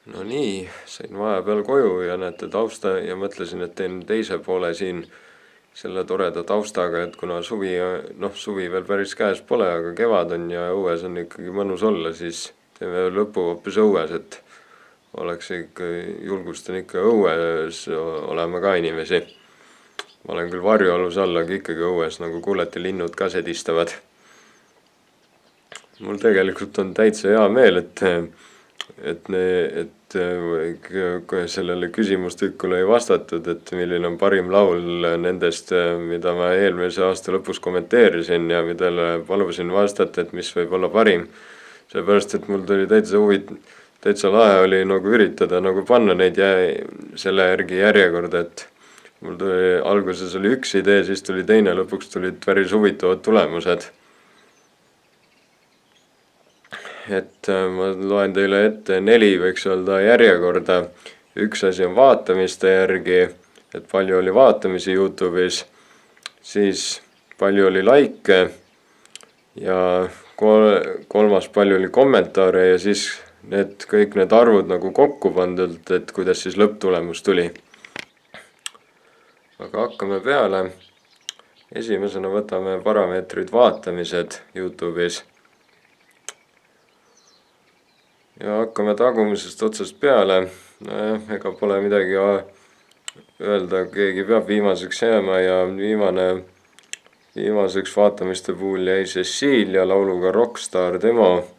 No nii, sain vahepeal koju ja näete tausta ja mõtlesin, et teen teise poole siin selle toreda taustaga, et kuna suvi veel päris käes pole, aga kevad on ja õues on ikkagi mõnus olla, siis teeme lõpu hoopis õues, et julgustan ikka õues olema ka inimesi. Ma olen küll varjualus all, aga ikkagi õues, nagu kuulete, linnud ka sedistavad. Mul tegelikult on täitsa hea meel, et sellele küsimustükule ei vastatud, et milline on parim laul nendest, mida ma eelmise aasta lõpus kommenteerisin ja millele palusin vastata, et mis võib olla parim. Seepärast, et mul tuli täitsa lahe oli nagu üritada nagu panna neid selle järgi järjekorda, et mul tuli alguses oli üks idee, siis tuli teine, lõpuks tulid päris huvitavad tulemused. Et ma loen teile ette 4 võiks öelda järjekorda. Üks asi on vaatamiste järgi, et palju oli vaatamisi YouTube'is, siis palju oli like ja kolmas palju oli kommentaare ja siis kõik need arvud nagu kokku pandult, et kuidas siis lõpptulemus tuli. Aga hakkame peale. Esimesena võtame parameetrid vaatamised YouTube'is. Ja hakkame tagumisest otsast peale. Ega pole midagi öelda, keegi peab viimaseks jääma ja viimaseks vaatamiste puhul jäi Cecilia lauluga Rockstar demo.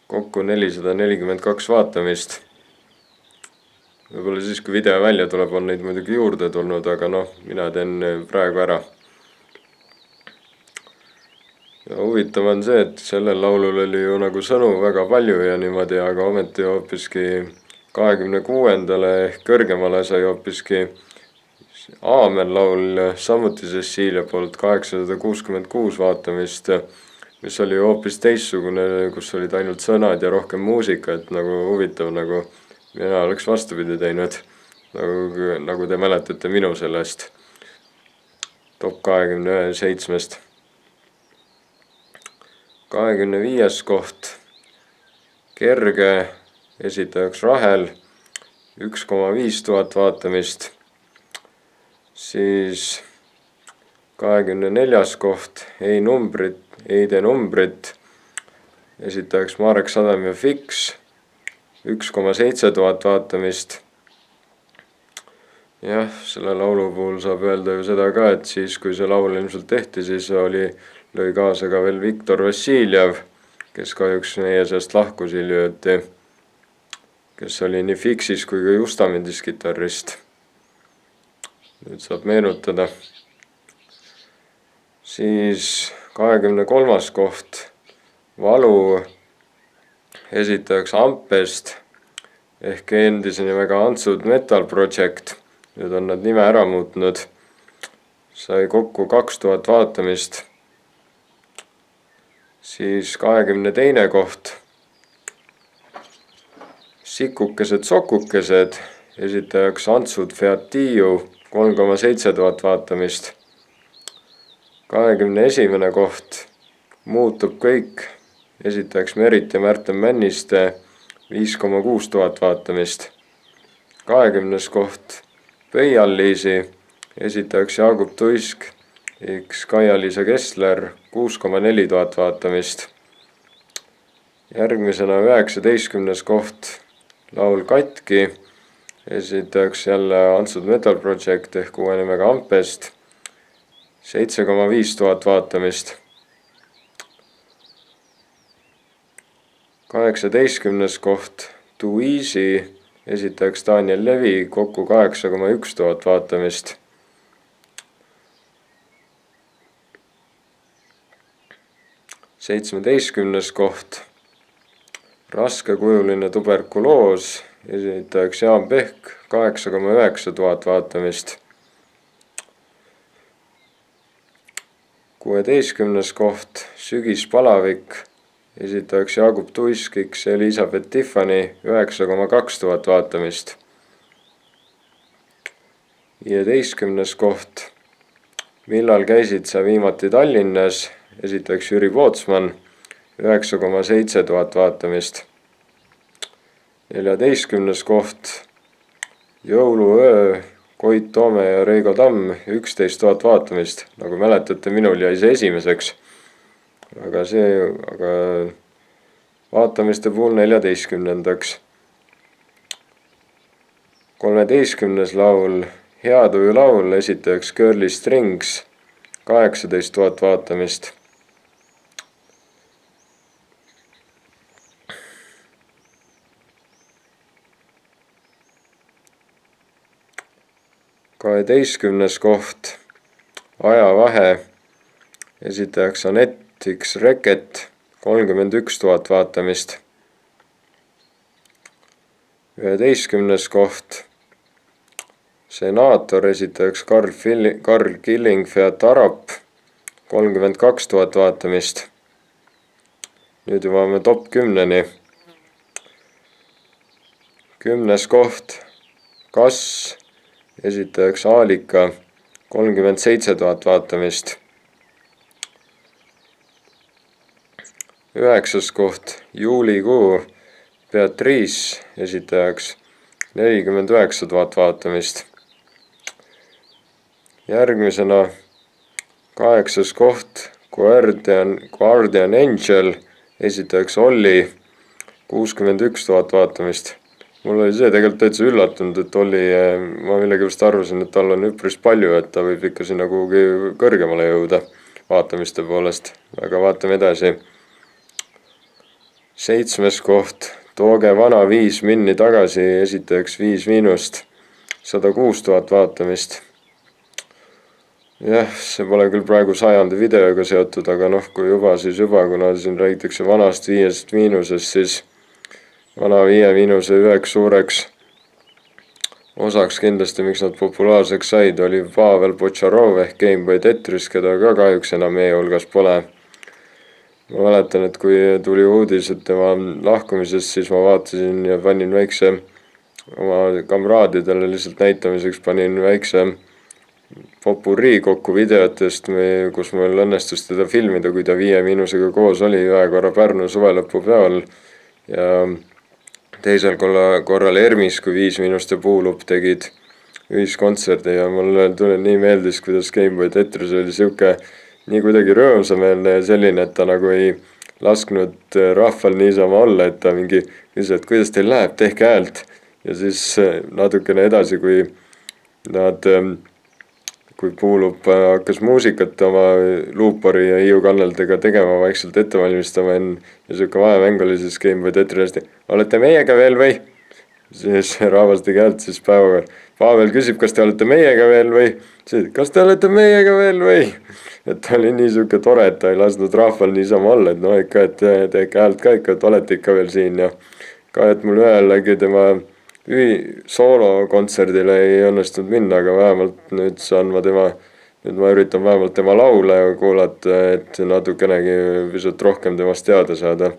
Kokku 442 vaatamist. Võib-olla siis, kui video välja tuleb, on neid muidugi juurde tulnud, aga mina teen praegu ära. Ja huvitav on see, et sellel laulul oli ju nagu sõnu väga palju ja niimoodi, aga ometi hoopiski 26. ehk kõrgemale sai hoopiski Aamen laul samuti Cecilia poolt 866 vaatamist, mis oli hoopis teistsugune, kus olid ainult sõnad ja rohkem muusika, et nagu huvitav, nagu mina oleks vastupidi teinud, nagu te mäletate minu sellest top 27. 25. koht, Kerge, esitajaks Rahel, 1,5 tuhat vaatamist. Siis 24. koht, Ei tee numbrit, esitajaks Marek Sadam ja Fix, 1,7 tuhat vaatamist. Jah, selle laulu puhul saab öelda ju seda ka, et siis, kui see laul ilmselt tehti, siis lõi kaasa ka veel Viktor Vassiljev, kes kahjuks meie seast lahkus hiljuti, kes oli nii Fixis kui ka Justamindis kitarrist. Nüüd saab meenutada. Siis 23. koht, Valu, esitajaks Ampest ehk endise nimega Antsud Metal Project. Nüüd on nad nime ära muutnud. Sai kokku 2000 vaatamist. Siis 22. koht, Sikukesed Sokukesed, esitajaks Antsud Featiiu, 3,7 tuhat vaatamist. 21. koht, Muutub kõik, esitajaks Merit ja Märten Männiste, 5,6 tuhat vaatamist. 20. koht, Pöialliisi, esitajaks Jaagup Tuisk, Kaia-Liisa Kessler, 6,4 tuhat vaatamist. Järgmisena 19. koht, laul Katki, esitajaks jälle Antsud Metal Project ehk uue nimega Ampest, 7,5 tuhat vaatamist. 18. koht, Too Easy, esitajaks Daniel Levi, kokku 8,1 tuhat vaatamist. 17. koht, Raskekujuline tuberkuloos, esitajaks Jaan Pehk, 8,9 tuhat vaatamist. 16. koht, Sügispalavik, esitajaks Jaagup Tuisk, Elizabeth Tiffany, 9,2 tuhat vaatamist. 15. koht, Millal käisid sa viimati Tallinnas, esitajaks Jüri Pootsman, 9,7 tuhat vaatamist. 14. koht Jõuluöö, Koit Toome ja Reigo Tamm, 11 000 vaatamist. Nagu mäletate, minul jäi see esimeseks. Aga vaatamiste puhul 14. 13. laul Hea tuju laul, esitajaks Girly Strings, 18 000 vaatamist. Kaheteistkümnes koht Ajavahe, esitajaks Anett X Reket, 31 000 vaatamist. 11. koht Senaator, esitajaks Karl Killing Fiat Arap, 32 000 vaatamist. Nüüd jõuame top 10-ni. 10. koht Kass, esitajaks Aalika, 37 000 vaatamist. 9. koht Juulikuu, Beatrice, esitajaks 49 000 vaatamist. Järgmisena 8. koht Guardian Angel, esitajaks Olli, 61 000 vaatamist. Mul oli see tegelikult täitsa üllatunud, et Olli, ma millegipärast arvasin, et tal on üpris palju, et ta võib ikka sinna kuhugi kõrgemale jõuda vaatamiste poolest. Aga vaatame edasi. 7. koht Tooge vana 5 minni tagasi, esitajaks 5-, 106 000 vaatamist. Jah, see pole küll praegu 100. videoga seotud, aga kui juba, siis juba, kuna siin räägitakse vanast 5-, siis vana 5- üheks suureks osaks kindlasti, miks nad populaarseks said, oli Pavel Botšarov ehk Gameboy Tetris, keda ka kahjuks enam meie hulgas pole. Ma mäletan, et kui tuli uudis, et tema lahkumisest, siis ma vaatasin ja panin väikse oma kamraadidele lihtsalt näitamiseks, panin väikse popurrii kokku videotest, kus mul õnnestus teda filmida, kui ta 5- koos oli ühe korra Pärnu suvelõpupeol ja teisel korral Ermis, kui 5- Puulup tegid ühiskontserdi ja mulle nii meeldis, kuidas Gameboy Tetris oli siuke nii kuidagi rõõmsameelne ja selline, et ta nagu ei lasknud rahval niisama olla, et ta mingi küsis, et kuidas teil läheb, tehke häält. Ja siis natukene edasi, kui Puulup hakkas muusikat oma luupori ja Hiiu Kanneltega tegema, vaikselt ette valmistama ja siuke vahemäng oli siis Gameboy Tetrisest. Olete meiega veel või? Siis rahvas tegi häält siis päevaga. Pavel küsib, kas te olete meiega veel või? Kas te olete meiega veel või? Et ta oli nii siuke tore, et ta ei lasnud rahval niisama olla, et ikka, et tehke häält ka ikka, et olete ikka veel siin ja ka, et mul ühelegi tema soolokontserdile ei õnnestunud minna, aga vähemalt nüüd ma üritan vähemalt tema laule kuulata, et natukenegi pisut rohkem temast teada saada.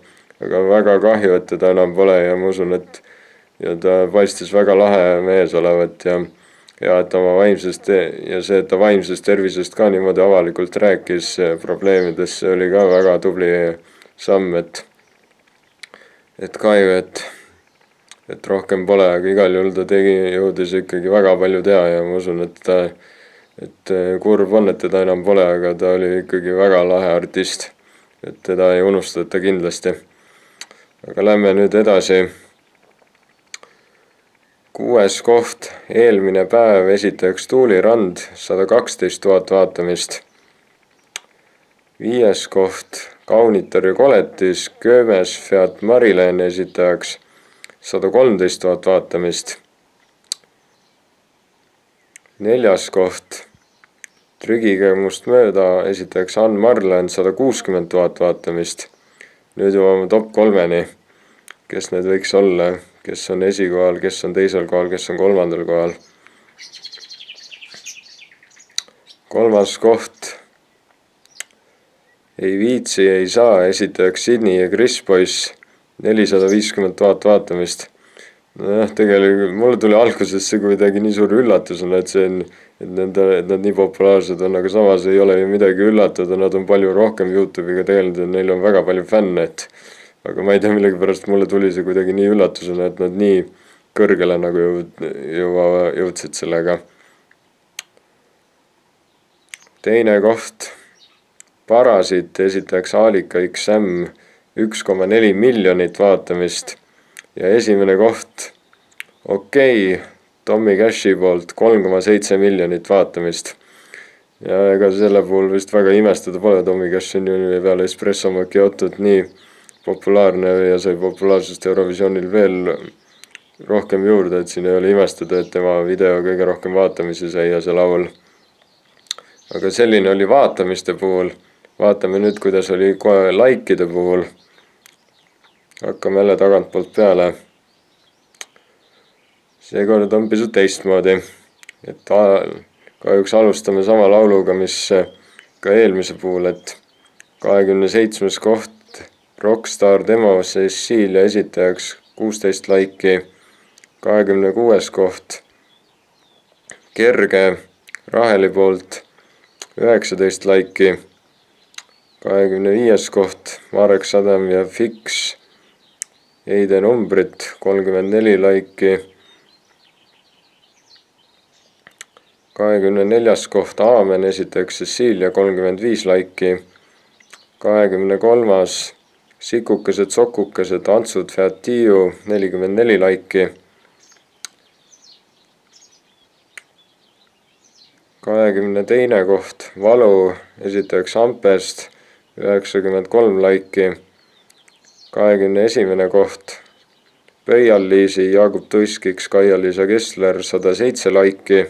Aga väga kahju, et teda enam pole ja ma usun, et ta paistis väga lahe mees olevat ja et oma et ta vaimsest tervisest ka niimoodi avalikult rääkis probleemidest, see oli ka väga tubli samm, et kahju, et rohkem pole, aga igal juhul ta jõudis ikkagi väga palju teha ja ma usun, et kurb on, et teda enam pole, aga ta oli ikkagi väga lahe artist, et teda ei unustata kindlasti. Aga lähme nüüd edasi. 6. koht Eelmine päev, esitajaks Tuuli Rand, 112 000 vaatamist. 5. koht Kaunitar ja Koletis, Köömes Fiat Marilen, esitajaks 113 000 vaatamist. 4. koht Trügige must mööda, esitajaks Ann Marlen, 160 000 vaatamist. Nüüd jõuame top 3-ni, kes need võiks olla, kes on esikohal, kes on teisel kohal, kes on 3. kohal. 3. koht Ei viitsi, ei saa, esitajaks Sidney ja Chris Boyce, 450 000 vaatamist. Tegelikult mulle tuli alguses see kuidagi nii suur üllatusena, et nad nii populaarsed on, aga samas ei ole ju midagi üllatada, nad on palju rohkem YouTube'iga tegelenud ja neil on väga palju fänne, aga ma ei tea, millegipärast mulle tuli see kuidagi nii üllatusena, et nad nii kõrgele nagu jõudsid sellega. Teine koht, Parasit, esitajaks Aalika XM, 1,4 miljonit vaatamist ja esimene koht, Okei, Tommy Cashi poolt 3,7 miljonit vaatamist. Ja ega selle puhul vist väga imestada pole, Tommy Cash on ju peale Espresso Macchiatot nii populaarne ja sai populaarsust Eurovisioonil veel rohkem juurde, et siin ei ole imestada, et tema video kõige rohkem vaatamisi sai ja see laul. Aga selline oli vaatamiste puhul. Vaatame nüüd, kuidas oli likeide puhul. Hakkame jälle tagantpoolt peale. Seekord on pisut teistmoodi, et kahjuks alustame sama lauluga, mis ka eelmise puhul, et 27. koht, Rockstar Demo, Cecilia, esitajaks 16 laiki, 26. koht, Kerge, Raheli poolt 19 laiki, 25. koht, Marek Sadam ja Fix, ei tee numbrit, 34 laiki, 24. koht, Aamen, esitajaks Cecilia, 35 laiki, 23. Sikukesed, sokukesed, Antsud, Featiu, 44 laiki, 22. koht, Valu, esitajaks Ampest, 93 laiki, 21. koht, Pöial-Liisi, Jaagup Tuiskiks, Kaia-Liisa Kessler, 107 laiki,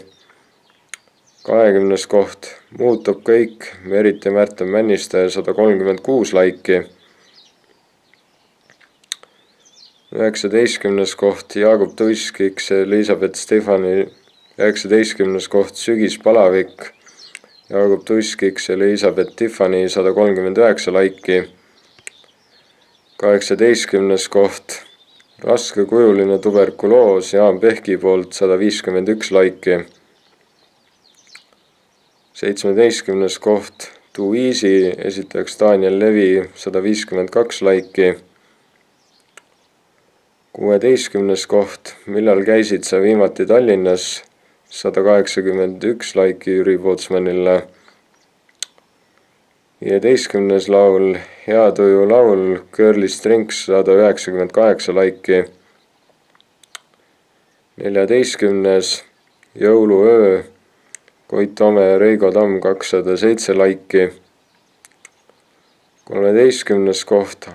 20. koht, Muutub kõik, Merit ja Märten Männiste, 136 laiki, 19. koht, Jaagup Tuiskiks, Elisabeth Stefani, 19. koht, Sügis Palavik, Jaagup Tuiskiks, Elisabeth Tiffany, 139 laiki, 18. koht, Raskekujuline tuberkuloos, Jaan Pehki poolt 151 laiki, 17. koht, Too Easy, esitajaks Daniel Levi, 152 laiki, 16. koht, Millal käisid sa viimati Tallinnas, 181 laiki Jüri Pootsmanile, 15. laul, Hea tuju laul, Girly Strings, 198 laiki, 14. Jõuluöö, Koit Tome ja Reigo Tamm, 207 laiki, 13. koht,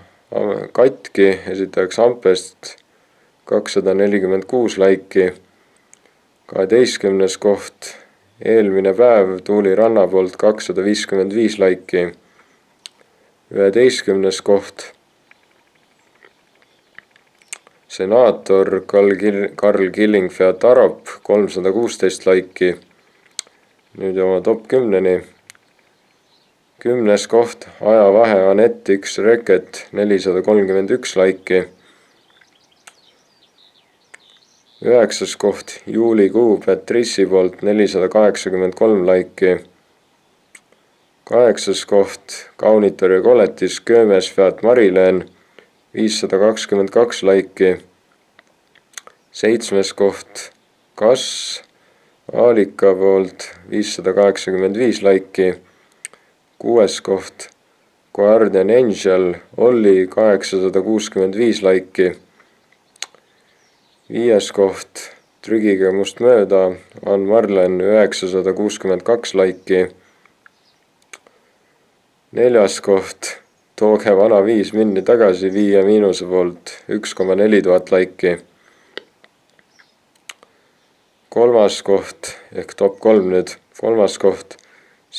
Katki, esitajaks Ampest, 246 laiki, 12. koht, Eelmine päev, Tuuli Ranna poolt 255 laiki, 11. koht, Senaator Karl Killing Fiat Arop, 316 laiki. Nüüd oma top 10-ni. 10. koht, Ajavahe, Anett X Reket, 431 laiki. 9. koht, Juulikuu, Patrice'i poolt 483 laiki. 8. koht, Kaunitar ja Koletis, Köömes, Fiat Marileen, 522 laiki. 7. koht, Kas, Aalika poolt 585 laiki. 6. koht, Guardian Angel, Olli, 865 laiki. 5. koht, Trügige must mööda, Ann Marlen, 962 laiki. 4. koht, Tooge vana 5 minni tagasi, Viie Miinuse poolt 1,4 tuhat laiki. 3. koht ehk top 3 nüüd, 3. koht,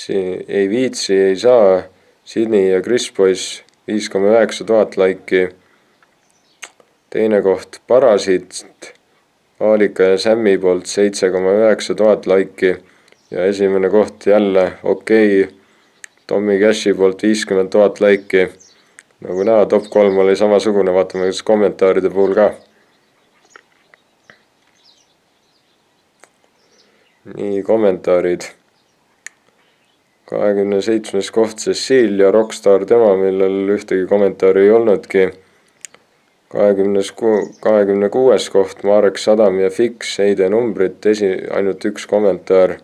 Ei viitsi, ei saa, Sydney ja Chris Boys, 5,9 tuhat laiki. 2. koht, Parasit, Aalika ja Sämmi poolt 7,9 tuhat laiki ja 1. koht jälle Okei, Tommy Cashi poolt 50 tuhat laiki. Nagu näha, top 3 oli samasugune, vaatame kas kommentaaride puhul ka. Nii, kommentaarid. 27. koht Cecilia, Rockstar Demo, millel ühtegi kommentaari ei olnudki. 26. koht Marek Sadam ja Fix, Heide numbrit, ainult üks kommentaar.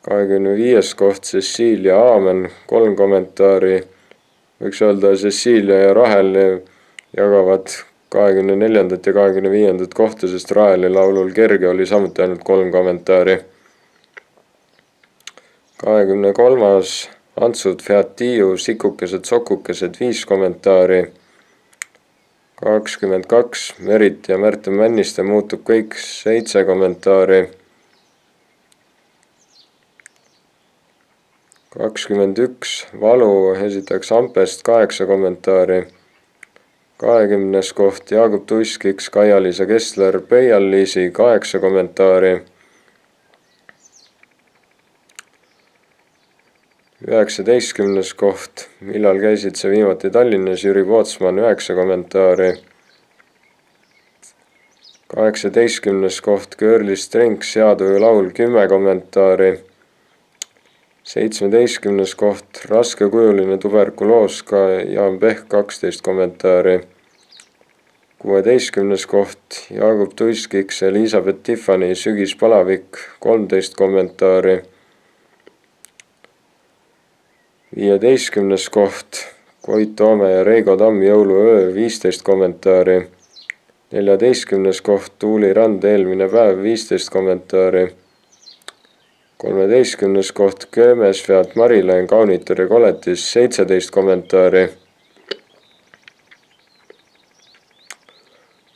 25. koht Cecilia Aamen, 3 kommentaari. Võiks öelda, Cecilia ja Rahel jagavad 24. ja 25. kohta, sest Raheli laulul Kerge oli samuti ainult 3 kommentaari. 23. Antsud Featiu, Sikukesed sokukesed, 5 kommentaari. 22. Merit ja Märten Männiste, muutub kõik, 7 kommentaari. 21. Valu esitaks Ampest, 8 kommentaari. 20. koht Jaagup Tuiskiks, Kaia-Liisa Kessler, Pöial-Liisi, 8 kommentaari. 19. koht Millal käisid sa viimati Tallinnas, Jüri Pootsman, 9 kommentaari. 18. koht Girly Strengths, Seaduju laul, 10 kommentaari. 17. koht Raskekujuline tuberkuloos, ka Jaan Pehk, 12 kommentaari. 16. koht Jaagup Tuiskiks, Elizabeth Tiffany, Sügispalavik, 13 kommentaari. 15. koht Koit Toome ja Reigo Tamm, Jõuluöö, 15 kommentaari. 14. koht Tuuli Rand, Eelmine päev, 15 kommentaari. 13. koht Köömes, Feat Marilen, Kaunitar ja koletis, 17 kommentaari.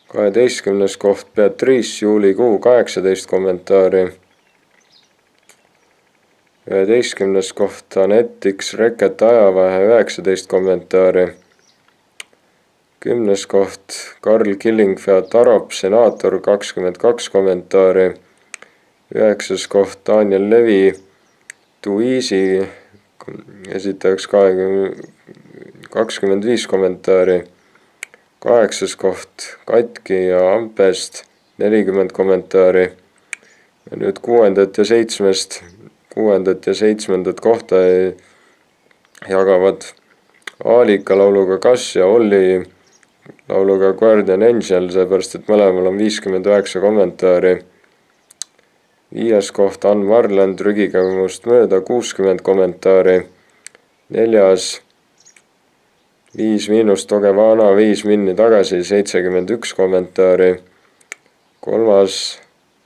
12. koht Beatrice, Juulikuu, 18 kommentaari. 11. koht Anett X, Reket Ajavahe, 19 kommentaari. 10. koht Karl Killing, Feat Arop, Senaator, 22 kommentaari. 9. koht Daniel Levi, Too Easy, esitajaks 25 kommentaari. 8. koht Katki ja Ampest, 40 kommentaari. Ja nüüd 6. ja 7. kohta jagavad Aalika lauluga Kas ja Olli lauluga Guardian Angel, seepärast et mõlemal on 59 kommentaari. 5. koht Ann Marland, Rügiga must mööda, 60 kommentaari. 4. 5- Togevana, 5 minni tagasi, 71 kommentaari. 3.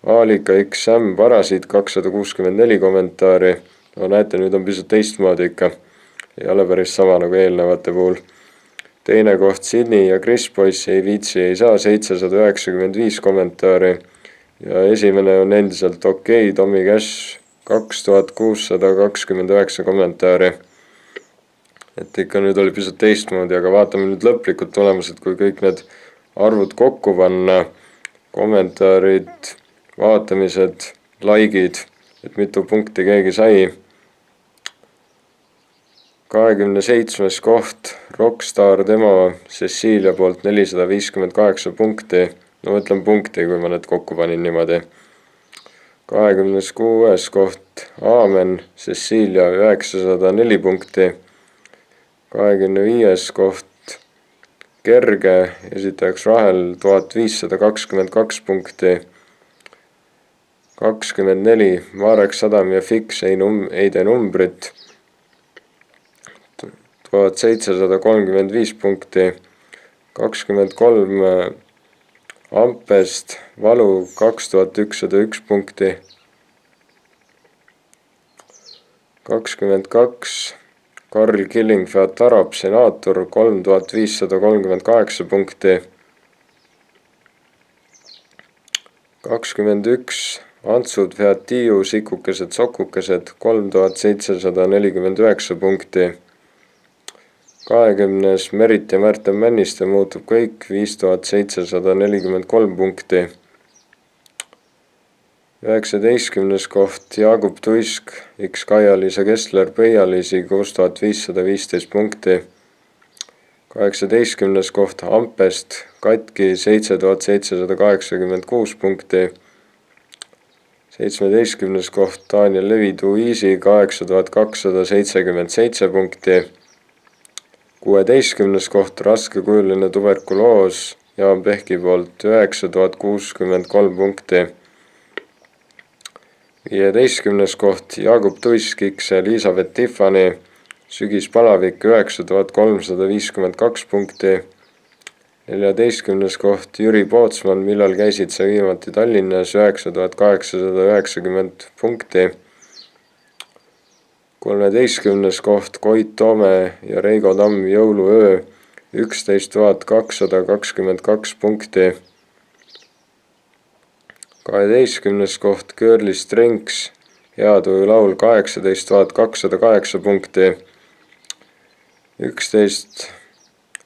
Aalika XM Parasiit, 264 kommentaari. No näete, nüüd on pisut teistmoodi ikka. Ei ole päris sama nagu eelnevate puhul. 2. koht Sydney ja Chris Boyce, Ei viitsi ei saa, 795 kommentaari. Ja esimene on endiselt okei, Tommy Cash, 2629 kommentaari. Et ikka nüüd oli pisut teistmoodi, aga vaatame nüüd lõplikult tulemused, kui kõik need arvud kokku panna. Kommentaarid, vaatamised, likeid, et mitu punkti keegi sai. 27. koht Rockstar Demo, Cecilia poolt 458 punkti. No mõtlen punkti, kui ma need kokku panin niimoodi. 26. koht Aamen, Cecilia 904 punkti. 25. koht Kerge, esitajaks Rahel 1522 punkti. 24. Marek Sadam ja Fix, Heide numbrit 1735 punkti. 23. Ampest, Valu, 2101 punkti. 22. Karl Killing, Feat Arop, Senaator, 3538 punkti. 21. Antsud Featiu, Sikukesed sokukesed, 3749 punkti. 20. Merit ja Märten Männiste, muutub kõik, 5743 punkti. 19. koht Jaagup Tuisk, X Kaia-Liisa Kessler, Pöial-Liisi, 6515 punkti. 18. koht Ampest, Katki, 7786 punkti. 17. koht Daniel Levi, Too Easy, 8277 punkti. 16. koht raskekujuline tuberkuloos, Jaan Pehki poolt 9063 punkti. 15. koht Jaagup Tuisk, Elizabeth Tiffany, sügispalavik 9352 punkti. 14. koht Jüri Pootsman, millal käisid sa viimati Tallinnas, 9890 punkti. 13. koht Koit Toome ja Reigo Tamm, jõuluöö, 11222 punkti. 12. koht Girly Strings, Heatuju laul, 18208 punkti. 11.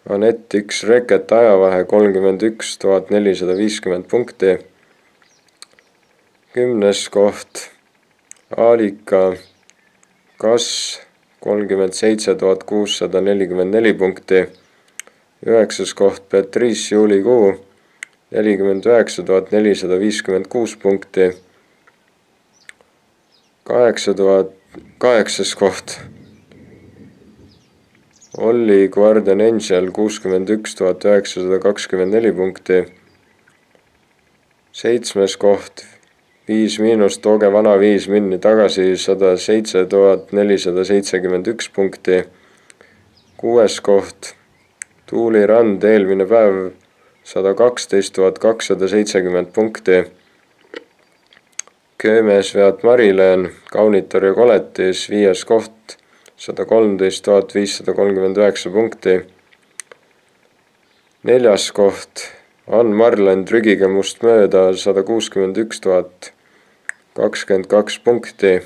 Anett X Reket, ajavahe 31450 punkti. 10. koht Aalika Kas, 37644 punkti. 9. koht Beatrice Juulikuu, 49456 punkti. 8. koht Olli Guardian Angel, 61924 punkti. 7. koht 5- Tooge vana 5 minni tagasi, 107471 punkti. 6. koht Tuuli Rand, eelmine päev, 112270 punkti. Köömes Veat Marileen, Kaunitar ja Koletis, 5. koht, 113539 punkti. 4. koht Ann Marlen, Trügige must mööda, 161022 punkti.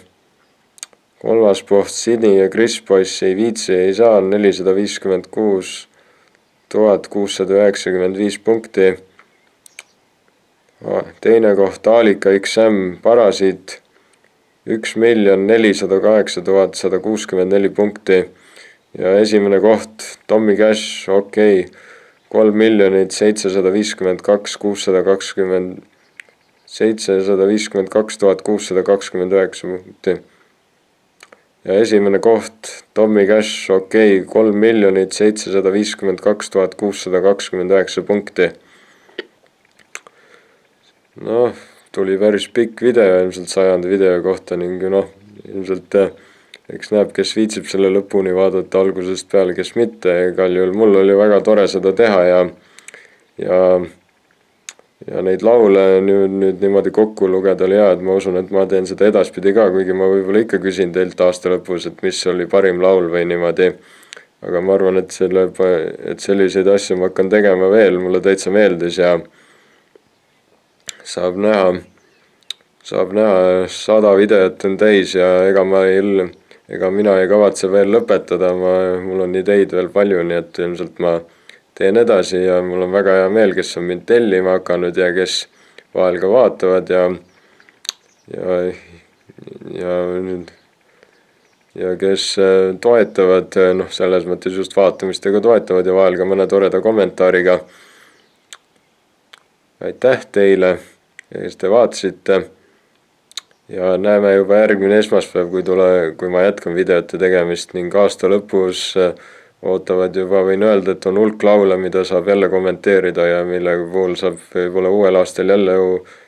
3. koht Sini ja Chris Boys, Ei viitsi, ei saa, 456 695 punkti. 2. koht Aalika XM, Parasiit, 1 408 164 punkti. Ja 1. koht Tommy Cash, okei, 3 752 629 punkti. Ja 1. koht Tommy Cash, okei, 3 752 629 punkti. Noh, tuli päris pikk video ilmselt 100. video kohta ning ilmselt eks näeb, kes viitsib selle lõpuni vaadata algusest peale, kes mitte. Igal juhul mul oli väga tore seda teha ja neid laule nüüd niimoodi kokku lugeda oli hea, et ma usun, et ma teen seda edaspidi ka, kuigi ma võib-olla ikka küsin teilt aasta lõpus, et mis oli parim laul või niimoodi. Aga ma arvan, et selliseid asju ma hakkan tegema veel, mulle täitsa meeldis ja saab näha, 100 videot on täis ja ega mina ei kavatse veel lõpetada, mul on ideid veel palju, nii et ilmselt ma teen edasi ja mul on väga hea meel, kes on mind tellima hakanud ja kes vahel ka vaatavad ja kes toetavad, selles mõttes just vaatamistega toetavad ja vahel ka mõne toreda kommentaariga. Aitäh teile, kes te vaatasite ja näeme juba järgmine esmaspäev, kui ma jätkan videote tegemist ning aasta lõpus ootavad juba, võin öelda, et on hulk laule, mida saab jälle kommenteerida ja mille puhul saab võib-olla uuel aastal jälle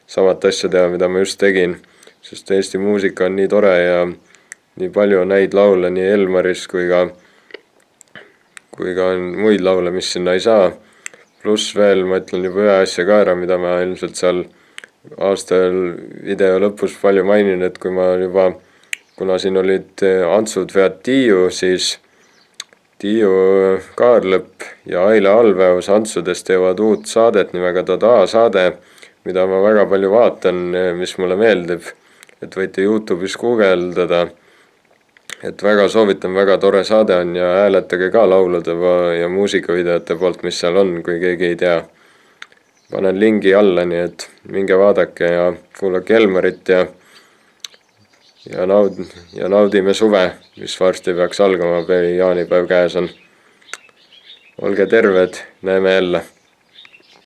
samat asja teha, mida ma just tegin, sest Eesti muusika on nii tore ja nii palju on häid laule nii Elmaris kui ka on muid laule, mis sinna ei saa. Pluss veel, ma ütlen juba ühe asja ka ära, mida ma ilmselt seal aastal video lõpus palju mainin, et kuna siin olid Antsud vead Tiiu, siis Tiiu Kaarlõpp ja Aile Alveus Antsudest teevad uut saadet nimega Tada saade, mida ma väga palju vaatan, mis mulle meeldib, et võite YouTube'is guugeldada, et väga soovitan, väga tore saade on ja hääletage ka laulude ja muusikavideote poolt, mis seal on, kui keegi ei tea. Panen lingi alla, nii et minge vaadake ja kuulake Elmarit ja naudime suve, mis varsti peaks algama, jaanipäev käes on. Olge terved, näeme jälle!